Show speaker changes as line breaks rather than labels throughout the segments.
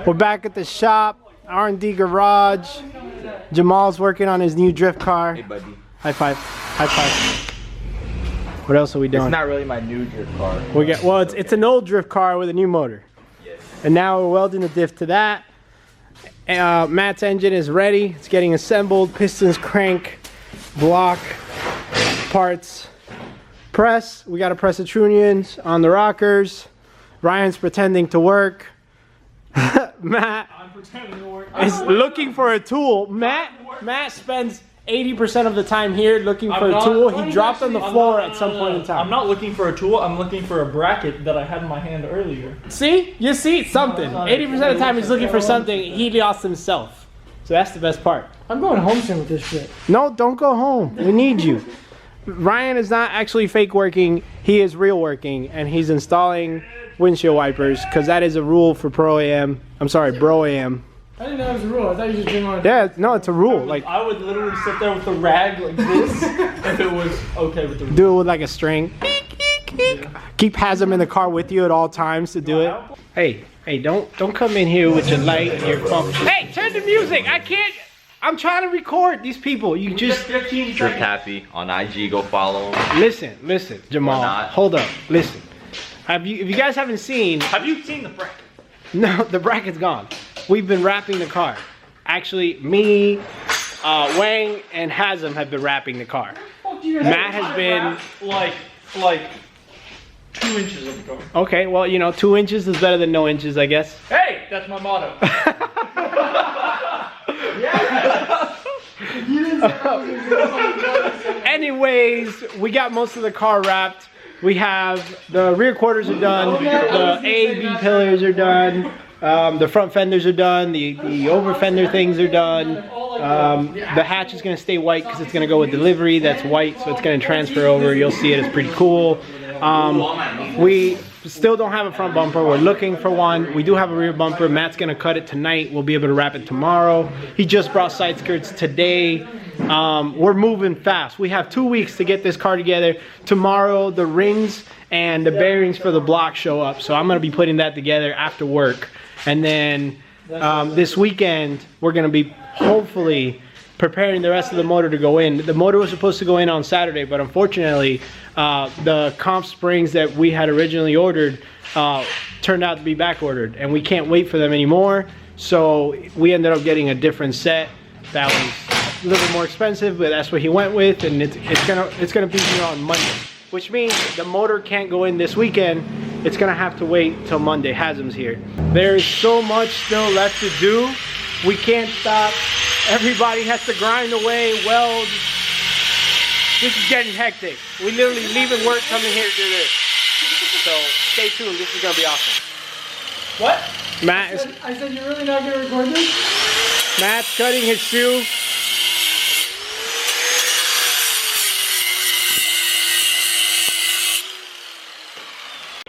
We're back at the shop, R&D garage. Jamal's working on his new drift car.
Hey, buddy.
High five. High five. What else are we doing?
It's not really my new drift car.
Well, it's an old drift car with a new motor.
Yes.
And now we're welding the diff to that. Matt's engine is ready. It's getting assembled. Pistons, crank, block, parts, press. We got to press the trunnions on the rockers. Ryan's pretending to work. Matt is looking for a tool. Matt spends 80% of the time here looking for a tool. He dropped on the floor at some point in time.
I'm not looking for a tool. I'm looking for a bracket that I had in my hand earlier.
See? You see? Something. 80% of the time he's looking for something. He lost himself. So that's the best part.
I'm going home soon with this shit.
No, don't go home. We need you. Ryan is not actually fake working. He is real working. And he's installing windshield wipers because that is a rule for Pro AM. I'm sorry, Bro AM.
I didn't know it was a rule. I thought you just didn't want to.
Yeah, no, it's a rule. Like
I would literally sit there with a rag like this if it was okay with the rule.
do it with like a string. Keep Hazem in the car with you at all times to do it. Hey, don't come in here with your light and your phone. Hey, turn the music. I can't. I'm trying to record these people. You just
Drift Happy on IG. Go follow him.
listen, Jamal. Hold up, listen. If you guys haven't seen,
Have you seen the bracket?
no, the bracket's gone. We've been wrapping the car. Actually, me, Wang, and Hazem have been wrapping the car. Matt has been
like 2 inches of the car.
okay. Well, you know, 2 inches is better than no inches, I guess.
Hey, that's my motto.
Anyways, we got most of the car wrapped. We have the rear quarters are done. The A, B pillars are done. The front fenders are done. The over fender things are done. The hatch is going to stay white because it's going to go with delivery. That's white, so it's going to transfer over. You'll see it. It's pretty cool. We still don't have a front bumper. We're looking for one. We do have a rear bumper. Matt's going to cut it tonight. We'll be able to wrap it tomorrow. He just brought side skirts today. We're moving fast. We have 2 weeks to get this car together. Tomorrow, the rings and the bearings for the block show up. So I'm going to be putting that together after work. And then this weekend, we're going to be hopefully preparing the rest of the motor to go in. The motor was supposed to go in on Saturday, but unfortunately, the comp springs that we had originally ordered turned out to be back ordered, and we can't wait for them anymore. So we ended up getting a different set that was a little bit more expensive, but that's what he went with, and it's gonna be here on Monday, which means the motor can't go in this weekend. It's gonna have to wait till Monday. Hazem's here. There is so much still left to do. We can't stop. Everybody has to grind away, weld. This is getting hectic. We literally leaving work, coming here to do this. So stay tuned. This is gonna be awesome.
What?
Matt is.
I said you're really not gonna record this?
Matt's cutting his shoe.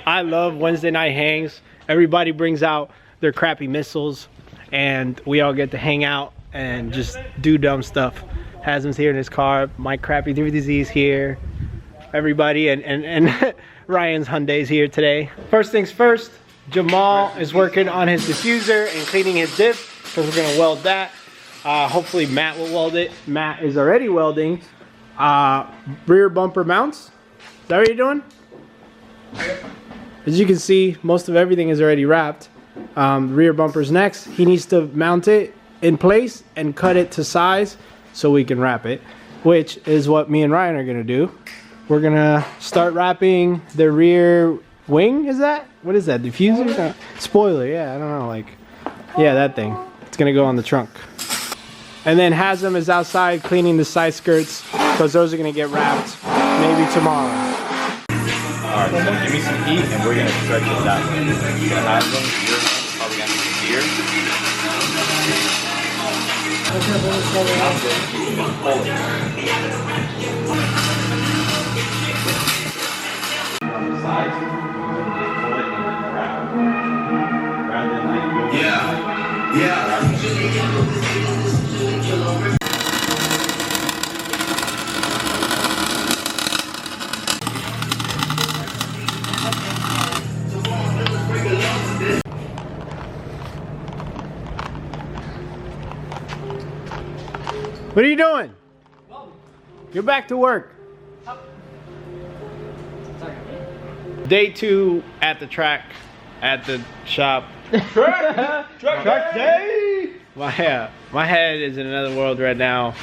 I love Wednesday night hangs. Everybody brings out their crappy missiles and we all get to hang out and just do dumb stuff. Hazem's here in his car. My crappy 3DZ's here. Everybody and Ryan's Hyundai's here today. First things first, Jamal is working on his diffuser and cleaning his diff because we're gonna weld that. Hopefully Matt will weld it. Matt is already welding rear bumper mounts. Is that what you're doing? As you can see, most of everything is already wrapped. Rear bumper's next. He needs to mount it in place and cut it to size so we can wrap it, which is what me and Ryan are gonna do. We're gonna start wrapping the rear wing, is that? What is that, diffuser? Spoiler, yeah, I don't know, like, yeah, that thing. It's gonna go on the trunk. And then Hazem is outside cleaning the side skirts because those are gonna get wrapped maybe tomorrow.
Alright, so give me some heat and we're gonna stretch it that way. So Hazem, you're probably gonna need some gear.
What are you doing? You're back to work. Day 2 at the track, at the shop.
Track day!
My head is in another world right now.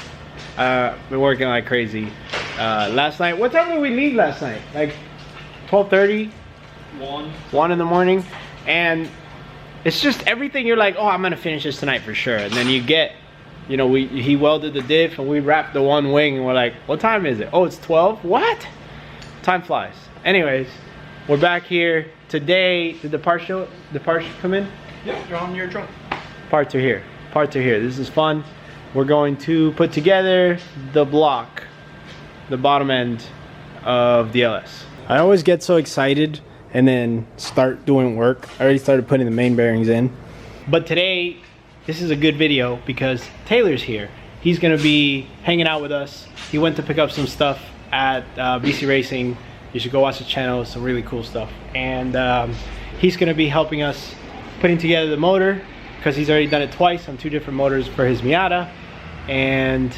Been working like crazy. Last night, what time did we leave last night? Like 12:30? 1 in the morning. And it's just everything you're like, oh, I'm gonna finish this tonight for sure. And then you get, you know, he welded the diff and we wrapped the one wing and we're like, what time is it? Oh, it's 12? What? Time flies. Anyways, we're back here. Today, did the parts come in?
Yep, you're on your trunk.
Parts are here. Parts are here. This is fun. We're going to put together the block, the bottom end of the LS. I always get so excited and then start doing work. I already started putting the main bearings in. But today, this is a good video because Taylor's here. He's gonna be hanging out with us. He went to pick up some stuff at BCRACING. You should go watch the channel, some really cool stuff. And he's gonna be helping us putting together the motor because he's already done it twice on 2 different motors for his Miata. And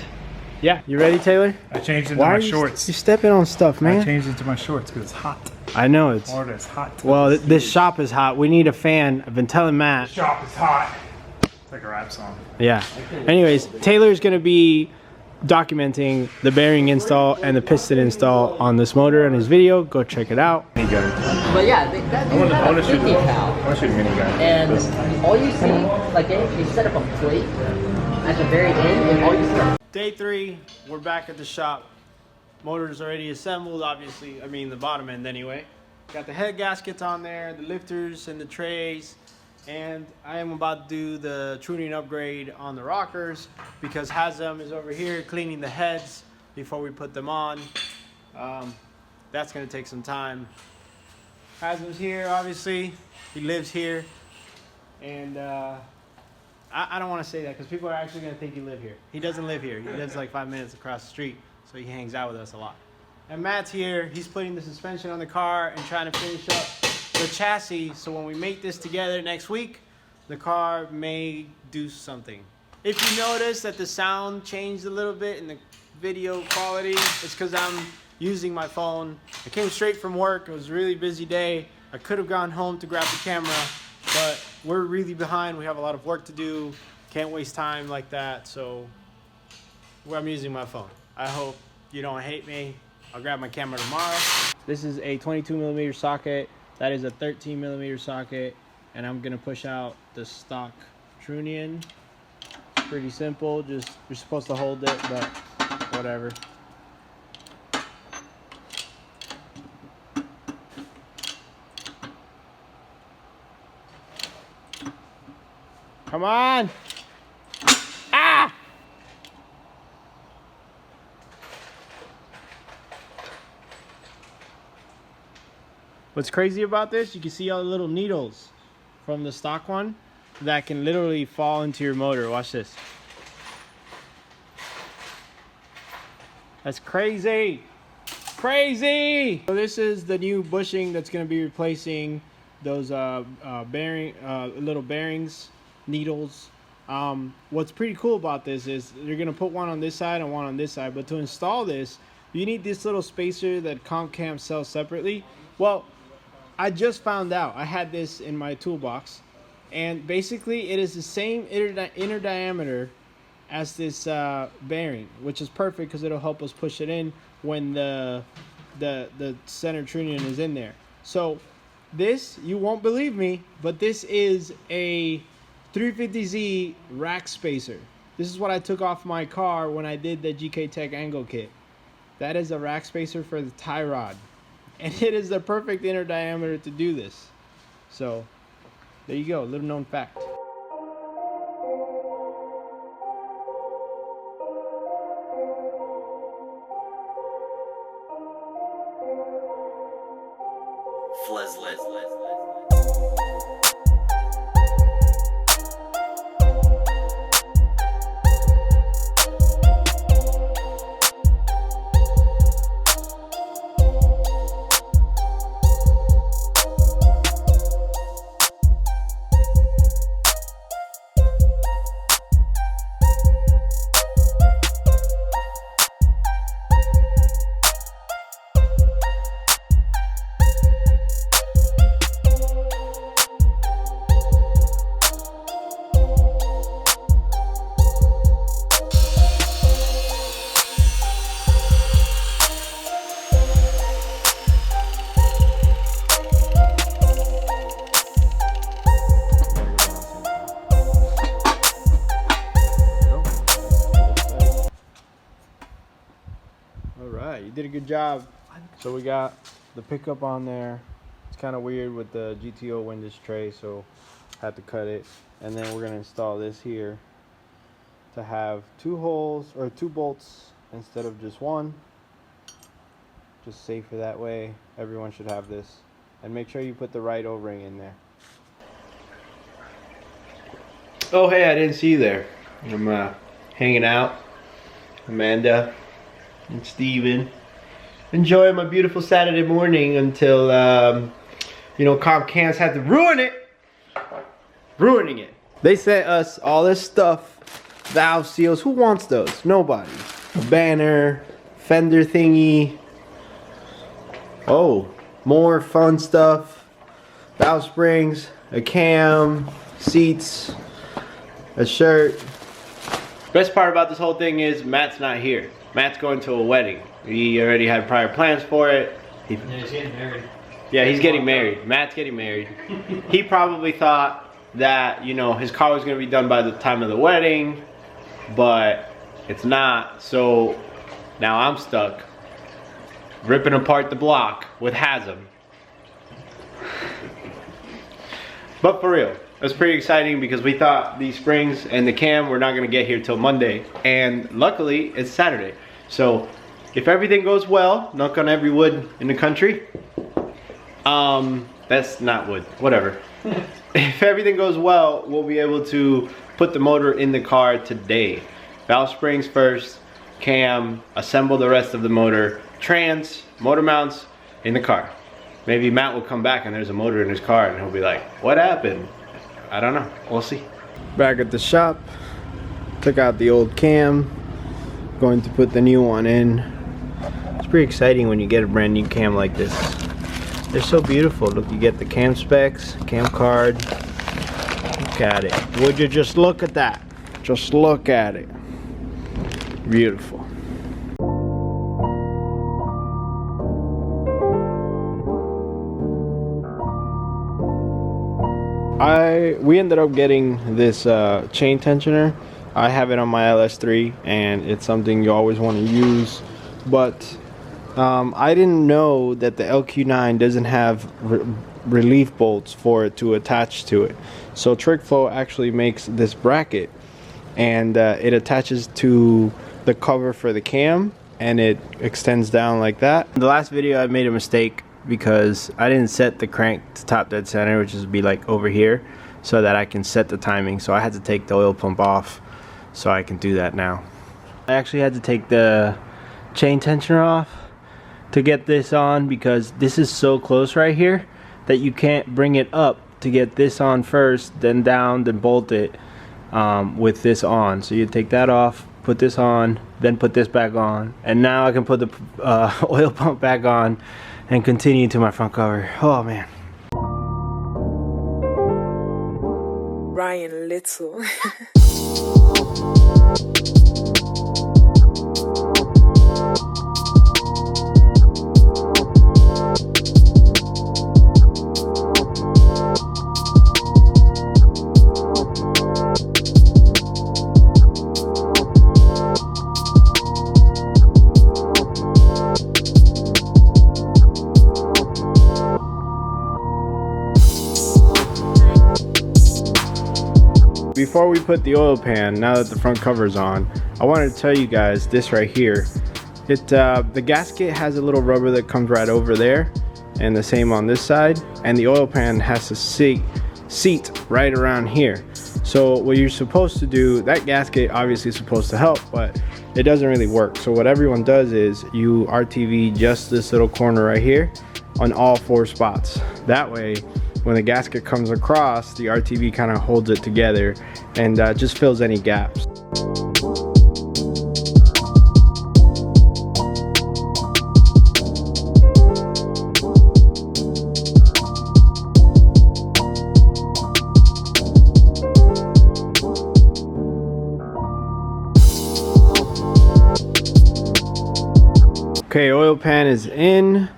yeah, you ready, Taylor?
I changed into my shorts.
You stepping on stuff, man.
I changed into my shorts because it's hot.
I know it's.
Florida is hot.
Well, this shop is hot. We need a fan. I've been telling Matt.
Shop is hot. It's like a rap song.
Yeah. Anyways, Taylor's gonna be documenting the bearing install and the piston install on this motor in his video. Go check it out.
Mini gun.
But yeah, that dude had a 50
I
cal.
want to shoot a mini gun.
And all you see, like they set up a plate at the very end, and all you see are
Day 3, we're back at the shop. Motor's already assembled, obviously. I mean, the bottom end anyway. Got the head gaskets on there, the lifters and the trays. And I am about to do the tuning upgrade on the rockers because Hazem is over here cleaning the heads before we put them on. That's gonna take some time. Hazem's here, obviously. He lives here. And I don't want to say that because people are actually going to think you live here. He doesn't live here. He lives like 5 minutes across the street, so he hangs out with us a lot. And Matt's here. He's putting the suspension on the car and trying to finish up the chassis, so when we make this together next week, the car may do something. If you notice that the sound changed a little bit in the video quality, it's because I'm using my phone. I came straight from work. It was a really busy day. I could have gone home to grab the camera, but we're really behind. We have a lot of work to do. Can't waste time like that, so I'm using my phone. I hope you don't hate me. I'll grab my camera tomorrow. This is a 22mm socket. That is a 13mm socket, and I'm gonna push out the stock trunnion. It's pretty simple. Just you're supposed to hold it, but whatever. Come on! Ah! What's crazy about this, you can see all the little needles from the stock one that can literally fall into your motor. Watch this. That's crazy! Crazy! So this is the new bushing that's going to be replacing those little bearings, needles. What's pretty cool about this is you're going to put one on this side and one on this side, but to install this, you need this little spacer that CompCam sells separately. Well, I just found out. I had this in my toolbox, and basically it is the same inner diameter as this bearing, which is perfect because it'll help us push it in when the center trunnion is in there. So this, you won't believe me, but this is a 350Z rack spacer. This is what I took off my car when I did the GK Tech angle kit. That is a rack spacer for the tie rod. And it is the perfect inner diameter to do this. So, there you go, little known fact. did a good job. So we got the pickup on there. It's kind of weird with the GTO windage tray, so had to cut it. And then we're gonna install this here to have 2 holes or 2 bolts instead of just 1. Just safer that way. Everyone should have this. And make sure you put the right O-ring in there. Oh hey, I didn't see you there. I'm hanging out. Amanda and Steven. Enjoying my beautiful Saturday morning until you know, Comcast had to ruin it. Ruining it. They sent us all this stuff. Valve seals. Who wants those? Nobody. A banner, fender thingy. Oh, more fun stuff. Valve springs, a cam, seats, a shirt. Best part about this whole thing is Matt's not here. Matt's going to a wedding. He already had prior plans for it.
Yeah, he's getting married.
Yeah, he's getting married. Matt's getting married. He probably thought that, you know, his car was going to be done by the time of the wedding, but it's not. So now I'm stuck ripping apart the block with Hasm. But for real, it's pretty exciting because we thought these springs and the cam were not going to get here till Monday, and luckily it's Saturday. So if everything goes well, knock on every wood in the country, that's not wood, whatever. If everything goes well, we'll be able to put the motor in the car today. Valve springs first, cam, assemble the rest of the motor, trans, motor mounts in the car. Maybe Matt will come back and there's a motor in his car and he'll be like, what happened? I don't know, we'll see. Back at the shop, took out the old cam, going to put the new one in. It's pretty exciting when you get a brand new cam like this. They're so beautiful. Look, you get the cam specs, cam card. Look at it. Would you just look at that? Just look at it. Beautiful. We ended up getting this chain tensioner. I have it on my LS3 and it's something you always want to use, but I didn't know that the LQ9 doesn't have relief bolts for it to attach to it. So TrickFlow actually makes this bracket, and it attaches to the cover for the cam and it extends down like that. In the last video I made a mistake because I didn't set the crank to top dead center, which is be like over here, so that I can set the timing. So I had to take the oil pump off so I can do that now. I actually had to take the chain tensioner off to get this on because this is so close right here that you can't bring it up to get this on first, then down, then bolt it with this on. So you take that off, put this on, then put this back on, and now I can put the oil pump back on and continue to my front cover. Oh man.
Ryan Little.
Before we put the oil pan, now that the front cover is on, I wanted to tell you guys this right here. The gasket has a little rubber that comes right over there, and the same on this side, and the oil pan has to seat right around here. So what you're supposed to do, that gasket obviously is supposed to help, but it doesn't really work. So what everyone does is you RTV just this little corner right here on all 4 spots. That way, when the gasket comes across, the RTV kind of holds it together and just fills any gaps. Okay, oil pan is in.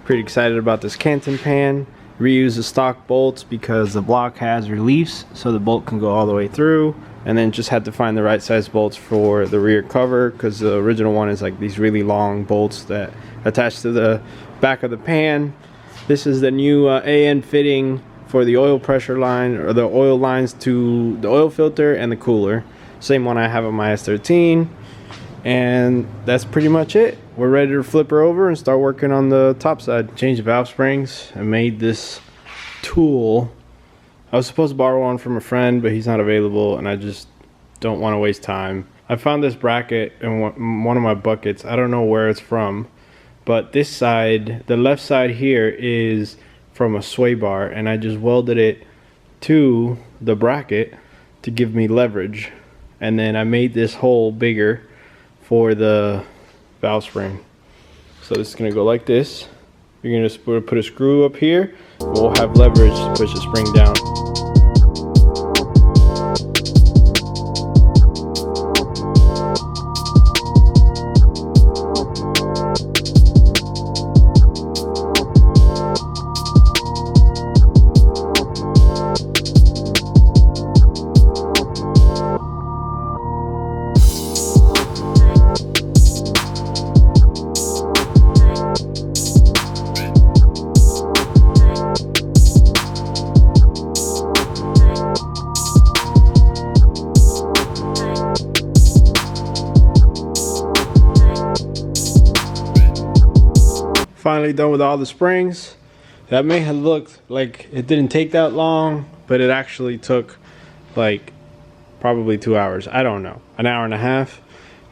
Pretty excited about this Canton pan. Reuse the stock bolts because the block has reliefs, so the bolt can go all the way through. and then just had to find the right size bolts for the rear cover, because the original one is like these really long bolts that attach to the back of the pan. This is the new AN fitting for the oil pressure line, or the oil lines to the oil filter and the cooler. Same one I have on my S13. And that's pretty much it. We're ready to flip her over and start working on the top side. Changed the valve springs. I made this tool. I was supposed to borrow one from a friend, but he's not available, and I just don't want to waste time. I found this bracket in one of my buckets. I don't know where it's from, but this side, the left side here, is from a sway bar, and I just welded it to the bracket to give me leverage. And then I made this hole bigger for the valve spring. So this is gonna go like this. You're gonna just put a screw up here. We'll have leverage to push the spring down. Finally done with all the springs. That may have looked like it didn't take that long, but it actually took like probably 2 hours. I don't know, an hour and a half.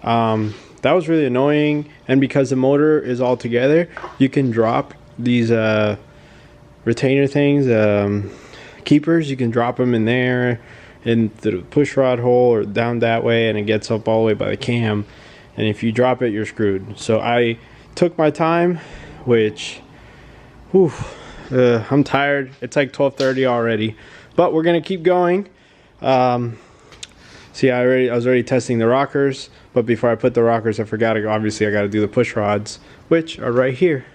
That was really annoying, and because the motor is all together, you can drop these retainer things, keepers. You can drop them in there into the push rod hole or down that way, and it gets up all the way by the cam, and if you drop it, you're screwed. So I took my time, which I'm tired. It's like 12:30 already, but we're gonna keep going. See, I was already testing the rockers, but before I put the rockers, I forgot to, obviously I got to do the push rods, which are right here.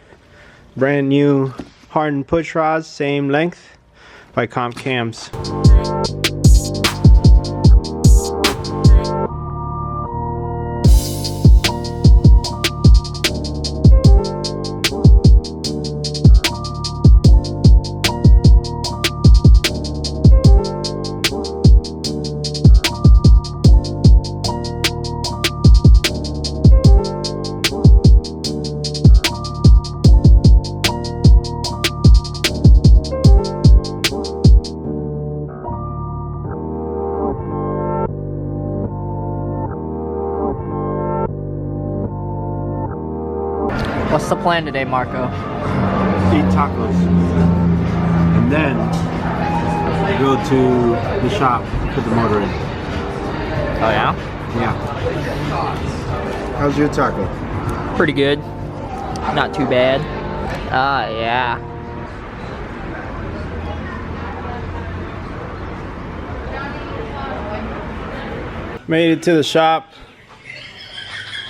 Brand new hardened push rods, same length, by Comp Cams.
What's the plan today, Marco?
Eat tacos, and then go to the shop, put the motor in.
Oh yeah?
Yeah. How's your taco?
Pretty good. Not too bad. Yeah.
Made it to the shop.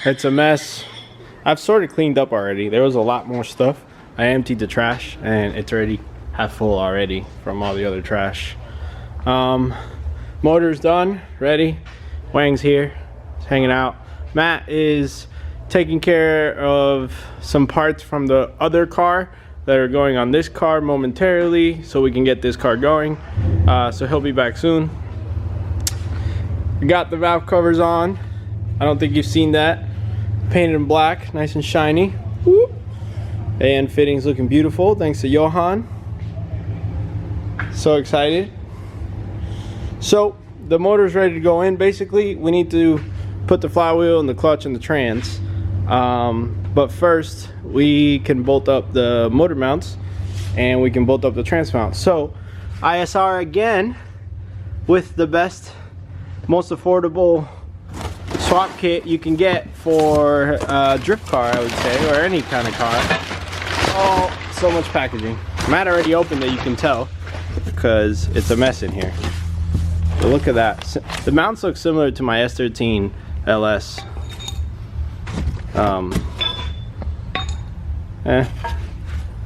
It's a mess. I've sort of cleaned up already. There was a lot more stuff. I emptied the trash, and it's already half full already from all the other trash. Motor's done, ready. Wang's here, he's hanging out. Matt is taking care of some parts from the other car that are going on this car momentarily, so we can get this car going. So he'll be back soon. We got the valve covers on. I don't think you've seen that. Painted in black, nice and shiny. Whoop. And fittings looking beautiful, thanks to Johan. So excited. So the motor's ready to go in. Basically, we need to put the flywheel and the clutch and the trans. But first, we can bolt up the motor mounts, and we can bolt up the trans mounts. So ISR again with the best, most affordable swap kit you can get for a drift car, I would say, or any kind of car. Oh, so much packaging. Matt already opened it, you can tell, because it's a mess in here. But look at that. The mounts look similar to my S13 LS.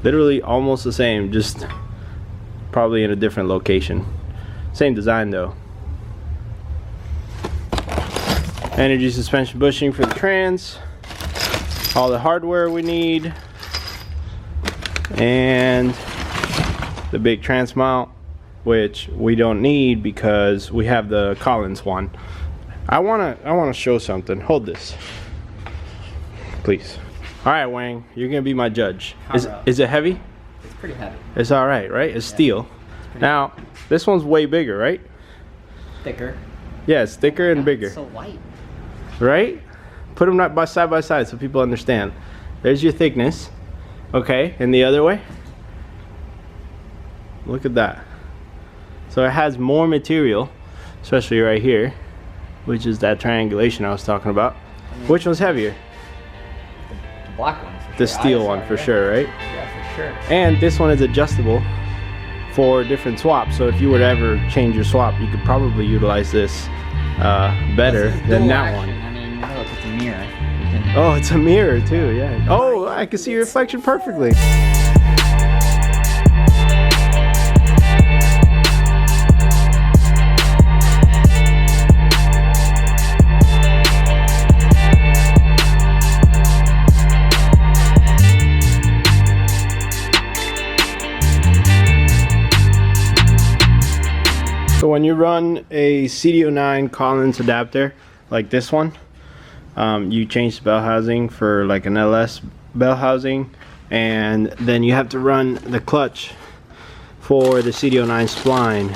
Literally almost the same, just probably in a different location. Same design though. Energy suspension bushing for the trans. All the hardware we need. And the big trans mount, which we don't need because we have the Collins one. I wanna show something. Hold this, please. All right, Wang, you're gonna be my judge. Is it heavy?
It's pretty heavy.
It's all right, right? It's steel. Now, this one's way bigger, right?
Thicker.
Yeah, it's thicker and bigger.
It's so light.
Right? Put them side by side so people understand. There's your thickness. Okay, and the other way? Look at that. So it has more material, especially right here, which is that triangulation I was talking about. Which one's heavier?
The black one. For
The
sure.
steel one for sure, right?
Yeah, for sure.
And this one is adjustable for different swaps. So if you were to ever change your swap, you could probably utilize this better than that one.
I mean, you know, it's a mirror. You can...
Oh, it's a mirror too, yeah. Oh, I can see your reflection perfectly. So when you run a CDO9 Collins adapter like this one, you change the bell housing for like an LS bell housing, and then you have to run the clutch for the CDO9 spline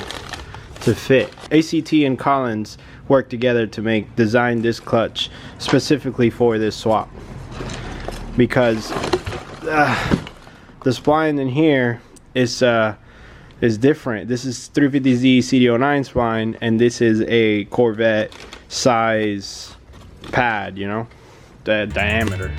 to fit. ACT and Collins work together to design this clutch specifically for this swap, because the spline in here is different. This is 350Z CDO9 spline, and this is a Corvette size pad, you know, the diameter.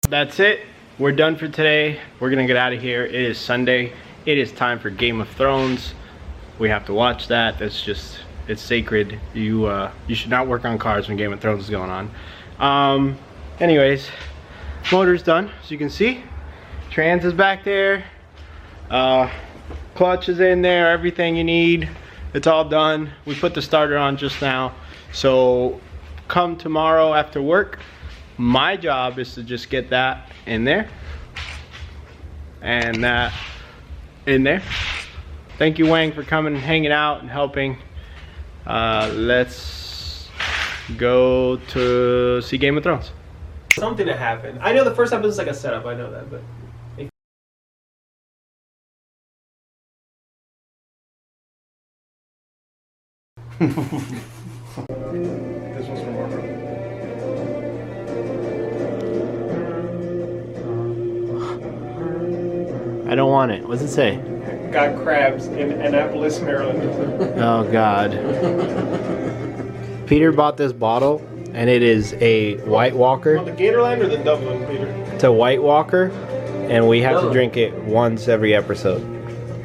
That's it. We're done for today. We're gonna get out of here. It is Sunday. It is time for Game of Thrones. We have to watch that. That's just, it's sacred. You should not work on cars when Game of Thrones is going on. Anyways, motor's done, as you can see. Trans is back there. Clutch is in there. Everything you need. It's all done. We put the starter on just now. So come tomorrow after work, my job is to just get that in there and that in there. Thank you, Wang, for coming and hanging out and helping. Let's go to see Game of Thrones.
Something to happen. I know the first episode is like a setup. I know that, but.
This one's from Marco.
I don't want it. What's it say?
Got crabs in Annapolis, Maryland.
Oh God. Peter bought this bottle and it is a White Walker.
On the Gatorland or the Dublin, Peter?
It's a White Walker, and we have to drink it once every episode.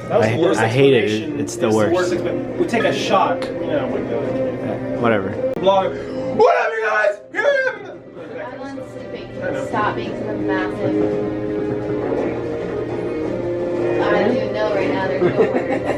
That was the worst
I hate it.
explanation.
It's the worst.
We take a shot.
Whatever.
Blog. What up, you guys? Here I am.
Everyone's sleeping. Stop being so massive. I don't even know right now. They're nowhere.